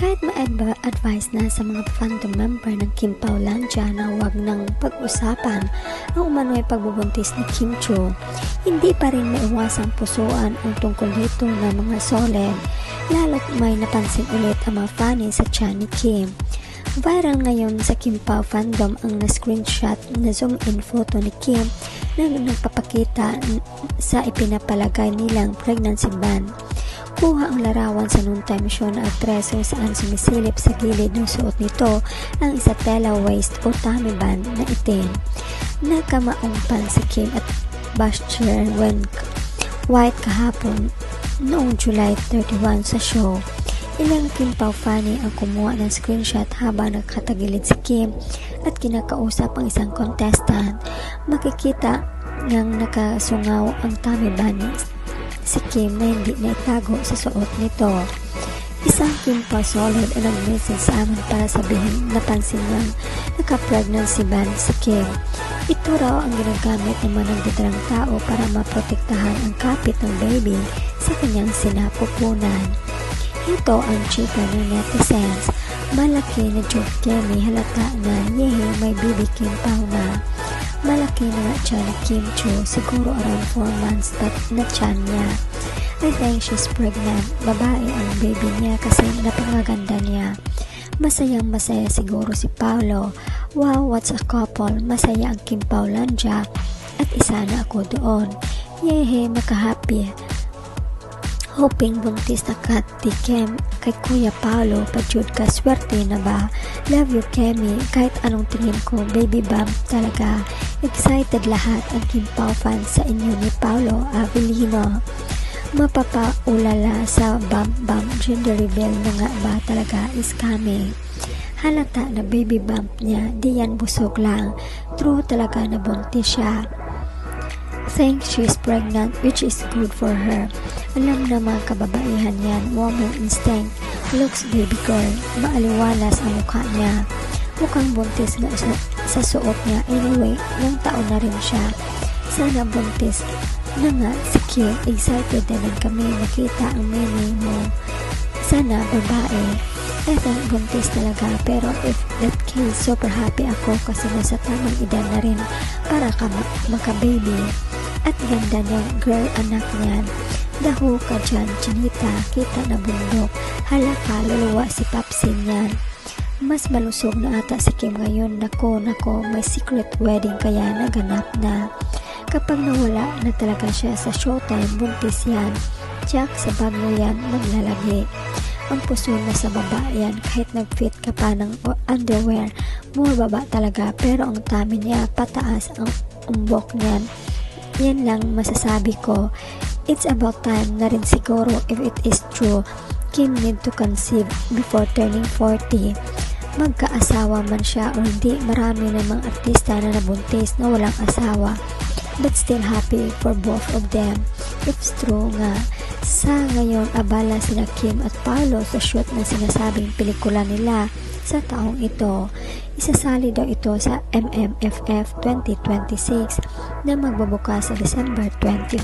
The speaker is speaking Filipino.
Kahit ma-advise na sa mga fandom member ng Kim Paulandia na huwag nang pag-usapan ang umano'y pagbubuntis ni Kim Chiu, hindi pa rin maiwasang pusuan ang tungkol dito ng mga solid, lalo't may napansin ulit ang mga fans sa tiyan ni Kim. Viral ngayon sa Kim Pao fandom ang na-screenshot na zoom-in photo ni Kim na nagpapakita sa ipinapalagay nilang pregnancy band. Kuha ang larawan sa noontime show na aktres kung saan sumisilip sa gilid ng suot nito ang isa tela waist o tummy band na itim. Nagkamaungpan si Kim at Bashir White kahapon noong July 31 sa show. Ilang Kim Pao fani ang kumuha ng screenshot habang nakatagilid si Kim at kinakausap ang isang contestant. Makikita ngang nakasungaw ang tummy band si Kim na hindi naitago sa suot nito. Isang Kim Pao solid ang nag-message sa amin para sabihin napansin niyang naka-pregnancy band si Kim. Ito raw ang ginagamit ng mga nagdadrang tao para maprotektahan ang kapit ng baby sa kanyang sinapupunan. Ito ang chika ng netizens. Malaki na joke Kemi, halata na yehe may baby Kim Pao na. Malaki na nga tiyan ni Kim Chiu, siguro around 4 months na tiyan niya. I think she's pregnant. Babae ang baby niya kasi napangaganda niya. Masayang masaya siguro si Paolo. Wow, what's a couple. Masaya ang Kim Paulandia at isa na ako doon. Yehe, makahappy. Hoping buntis na kat di Kem kay Kuya Paolo, pajud ka swerte na ba? Love you Kemi, kahit anong tingin ko, baby bump talaga. Excited lahat ang Kim Pao fans sa inyo ni Paolo Avellino. Mapapaulala sa bump gender reveal na nga ba talaga is coming. Halata na baby bump niya, di yan busog lang. True talaga na buntis siya. Think she's pregnant, which is good for her. Alam na mga kababaihan yan, woman instinct, looks baby girl, maaliwalas ang mukha niya. Mukhang buntis na siya sa suot niya. Anyway, ilang taon na rin siya. Sana buntis na nga si Kim. Excited na rin kami nakita ang meme mo. Sana babae. I think buntis talaga, pero if that case, super happy ako kasi nasa tamang edad na rin para maka-baby. At ganda niyang girl anak niyan. Daho ka dyan, Chinita, kita na bundok. Hala ka, luluwa si Papsin niyan. Mas malusog na ata si Kim ngayon. Nako, may secret wedding kaya naganap na. Kapag nawala na talaga siya sa showtime, buntis yan. Jack, sa bag mo yan, maglalagi. Ang puso na sa baba yan, kahit nag-fit ka pa ng underwear, bumababa talaga, pero ang tummy niya, pataas ang umbok niyan. Yan lang masasabi ko. It's about time na rin siguro if it is true. Kim need to conceive before turning 40. Magkaasawa man siya o hindi, marami namang artista na nabuntis na walang asawa. But still happy for both of them. It's true nga. Sa ngayon, abala sina Kim at Paolo sa shoot ng sinasabing pelikula nila sa taong ito. Isasali daw ito sa MMFF 2026 na magbubukas sa December 25.